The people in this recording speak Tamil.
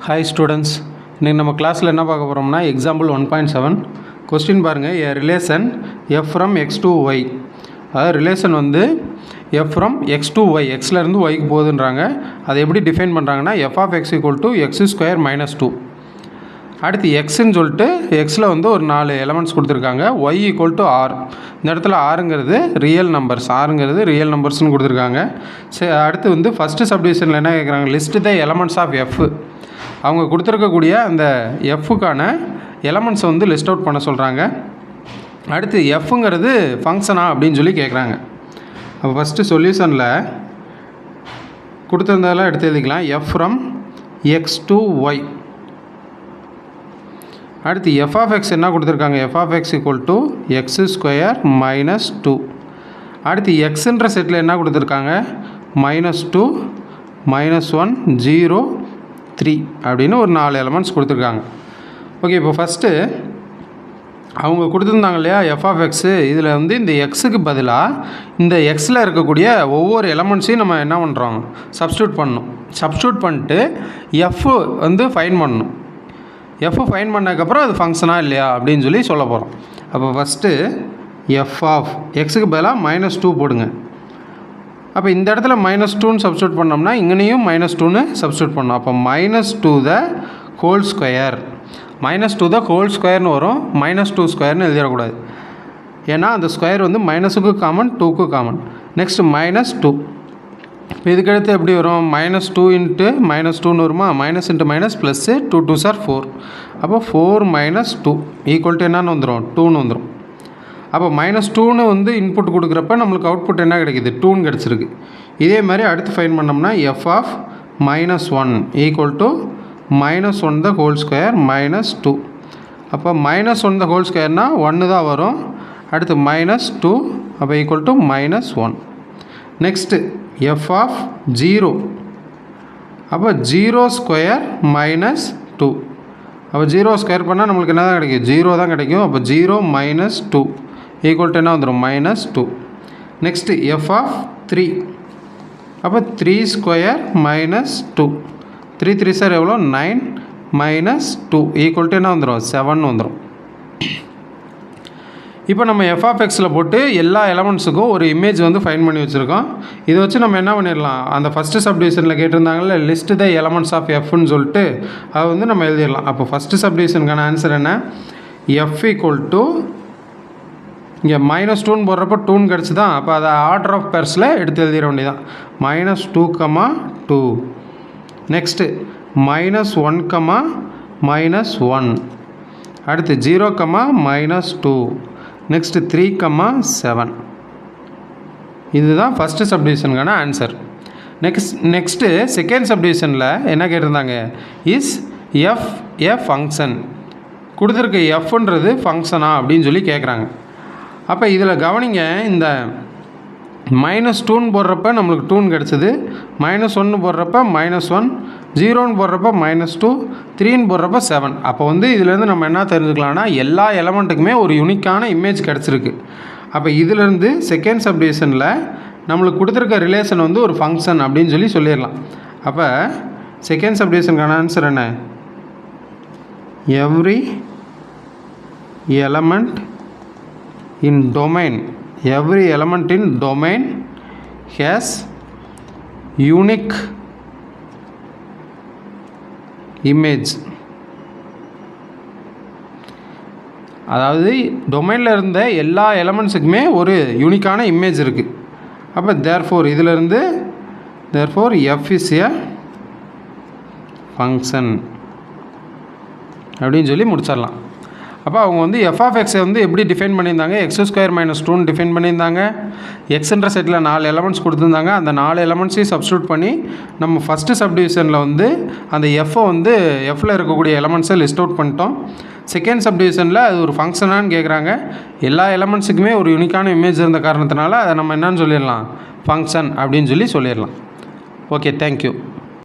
Hi students, இன்னைக்கு நம்ம கிளாஸில் என்ன பார்க்க போகிறோம்னா எக்ஸாம்பிள் 1.7 கொஸ்டின் பாருங்கள். a relation f from x to y, அதாவது ரிலேஷன் வந்து f from x to y, xலேருந்து yக்கு போகுதுன்றாங்க. அதை எப்படி டிஃபைன் பண்ணுறாங்கன்னா f of x equal to x square minus 2. அடுத்து எக்ஸ்ன்னு சொல்லிட்டு எக்ஸில் வந்து ஒரு 4 எலமெண்ட்ஸ் கொடுத்துருக்காங்க. y ஈக்குவல் டு ஆர், இந்த இடத்துல ஆறுங்கிறது ரியல் நம்பர்ஸ், ஆறுங்கிறது ரியல் நம்பர்ஸ்னு கொடுத்துருக்காங்க. சரி, அடுத்து வந்து ஃபஸ்ட்டு சப்டிவிஷனில் என்ன கேட்குறாங்க, list the elements of F. அவங்க கொடுத்துருக்கக்கூடிய அந்த எஃப்ஃபுக்கான எலமெண்ட்ஸை வந்து லிஸ்ட் அவுட் பண்ண சொல்கிறாங்க. அடுத்து எஃப்ங்கிறது ஃபங்க்ஷனா அப்படின்னு சொல்லி கேட்குறாங்க. அப்போ ஃபஸ்ட்டு சொல்யூஷனில் கொடுத்துருந்ததெல்லாம் எடுத்து எழுதிக்கலாம். F from X to Y. அடுத்து எஃப் ஆஃப் எக்ஸ் என்ன கொடுத்துருக்காங்க, F of X equal to X square minus 2. அடுத்து எக்ஸுன்ற செட்டில் என்ன கொடுத்துருக்காங்க, -2 -1 0 3 அப்படின்னு ஒரு 4 எலமெண்ட்ஸ் கொடுத்துருக்காங்க. ஓகே, இப்போ ஃபஸ்ட்டு அவங்க கொடுத்துருந்தாங்க இல்லையா எஃப் ஆஃப் எக்ஸு, இதில் வந்து இந்த எக்ஸுக்கு பதிலாக இந்த எக்ஸில் இருக்கக்கூடிய ஒவ்வொரு எலமெண்ட்ஸையும் நம்ம என்ன பண்ணுறோம், சப்ஸ்டியூட் பண்ணணும். சப்ஸ்டியூட் பண்ணிட்டு எஃப் வந்து ஃபைன் பண்ணணும். எஃப் ஃபைன் பண்ணதுக்கப்புறம் அது ஃபங்க்ஷனாக இல்லையா அப்படின்னு சொல்லி சொல்ல போகிறோம். அப்போ ஃபஸ்ட்டு எஃப் ஆஃப் எக்ஸுக்கு பதிலாக -2 போடுங்க. அப்போ இந்த இடத்துல -2ன்னு சப்ஸ்டியூட் பண்ணோம்னா இங்கேயும் -2ன்னு சப்ஸ்டியூட் பண்ணோம். அப்போ -2 த ஹோல் ஸ்கொயர், -2 த ஹோல் ஸ்கொயர்னு வரும், -2 ஸ்கொயர்னு எழுதிடக்கூடாது. ஏன்னா அந்த ஸ்கொயர் வந்து மைனஸுக்கு காமன், 2க்கு காமன். நெக்ஸ்ட்டு -2. இப்போ இதுக்கடுத்து எப்படி வரும், -2 இன்ட்டு -2ன்னு வருமா, minus into minus plus 2 2s are 4. அப்போ 4 - 2 ஈக்குவல் டு என்னன்னு வந்துடும், 2ன்னு வந்துடும். அப்போ -2ன்னு வந்து இன்புட் கொடுக்குறப்ப நம்மளுக்கு அவுட்புட் என்ன கிடைக்கிது, 2ன்னு கிடச்சிருக்கு. இதே மாதிரி அடுத்து ஃபைன் பண்ணோம்னா F of -1 equal to -1 the whole square -2. அப்போ -1 த ஹோல் ஸ்கொயர்னால் 1 தான் வரும். அடுத்து -2 அப்போ equal to -1. Next F of 0, அப்போ 0 ஸ்கொயர் -2. அப்போ 0 ஸ்கொயர் பண்ணால் நம்மளுக்கு என்ன தான் கிடைக்கும், 0 தான் கிடைக்கும். அப்போ 0 - 2 ஈக்குவல் டு என்ன வந்துடும், -2. நெக்ஸ்ட்டு எஃப் ஆஃப் 3, அப்போ 3 ஸ்கொயர் -2. 3 3s are எவ்வளோ, 9 -2 ஈக்குவல் டு என்ன வந்துடும், 7 வந்துடும். இப்போ நம்ம எஃப் ஆஃப் எக்ஸில் போட்டு எல்லா எலமெண்ட்ஸுக்கும் ஒரு இமேஜ் வந்து ஃபைன் பண்ணி வச்சுருக்கோம். இதை வச்சு நம்ம என்ன பண்ணிடலாம், அந்த ஃபஸ்ட்டு சப்டிவிஷனில் கேட்டிருந்தாங்கல்ல லிஸ்ட் த எலமெண்ட்ஸ் ஆஃப் எஃப்னு சொல்லிட்டு அதை வந்து நம்ம எழுதிடலாம். அப்போ ஃபஸ்ட்டு சப்டிவிஷனுக்கான ஆன்சர் என்ன, எஃப் ஈக்குவல் டு இங்கே -2ன்னு போடுறப்போ 2ன்னு கிடச்சி தான். அப்போ அதை ஆர்டர் ஆஃப் பேர்ஸில் எடுத்து எழுதிட வேண்டியதான். -2, 2. நெக்ஸ்ட்டு -1, -1. அடுத்து 0, -2. நெக்ஸ்ட்டு 3, 7. இதுதான் ஃபஸ்ட்டு சப்டிவிஷனுக்கான ஆன்சர். நெக்ஸ்ட்டு செகண்ட் சப்டிவிஷனில் என்ன கேட்டிருந்தாங்க, இஸ் எஃப் ஏ ஃபங்க்ஷன். கொடுத்துருக்க எஃப்ன்றது ஃபங்க்ஷனா அப்படின்னு சொல்லி கேட்குறாங்க. அப்போ இதில் கவனிங்க, இந்த -2ன்னு போடுறப்ப நம்மளுக்கு 2ன்னு கிடச்சிது, -1ன்னு போடுறப்ப -1, 0ன்னு போடுறப்ப -2, 3ன்னு போடுறப்ப 7. அப்போ வந்து இதிலேருந்து நம்ம என்ன தெரிஞ்சுக்கலாம்னா எல்லா எலமெண்ட்டுக்குமே ஒரு யூனிக்கான இமேஜ் கிடச்சிருக்கு. அப்போ இதிலேருந்து செகண்ட் சப்டிவிஷனில் நம்மளுக்கு கொடுத்துருக்க ரிலேஷன் வந்து ஒரு ஃபங்க்ஷன் அப்படின்னு சொல்லி சொல்லிடலாம். அப்போ செகண்ட் சப்டிவிஷனுக்கான ஆன்சர் என்ன, every element in domain, every element in domain has unique image. அதாவது டொமைனில் இருந்த எல்லா எலமெண்ட்ஸுக்குமே ஒரு யூனிக்கான இமேஜ் இருக்குது. அப்போ தேர்ஃபோர் இதிலிருந்து therefore F is a function அப்படின்னு சொல்லி முடிச்சிடலாம். அப்போ அவங்க வந்து எஃப் ஆஃப் எக்ஸை வந்து எப்படி டிஃபைன் பண்ணியிருந்தாங்க, x² - 2ன்னு டிஃபைன் பண்ணியிருந்தாங்க. எக்ஸுன்ற செட்டில் 4 எலமெண்ட்ஸ் கொடுத்துருந்தாங்க. அந்த 4 எலமெண்ட்ஸையும் சப்ஸ்டியூட் பண்ணி நம்ம ஃபஸ்ட்டு சப்டிவிஷனில் வந்து அந்த எஃப்ஐ வந்து எஃப்பில் இருக்கக்கூடிய எலமெண்ட்ஸை லிஸ்ட் அவுட் பண்ணிட்டோம். செகண்ட் சப்டிவிஷனில் அது ஒரு ஃபங்க்ஷனான்னு கேட்குறாங்க. எல்லா எலமெண்ட்ஸுக்குமே ஒரு யூனிக்கான இமேஜ் இருந்த காரணத்தினால அதை நம்ம என்னன்னு சொல்லிடலாம், ஃபங்க்ஷன் அப்படின்னு சொல்லி சொல்லிடலாம். Okay, thank you.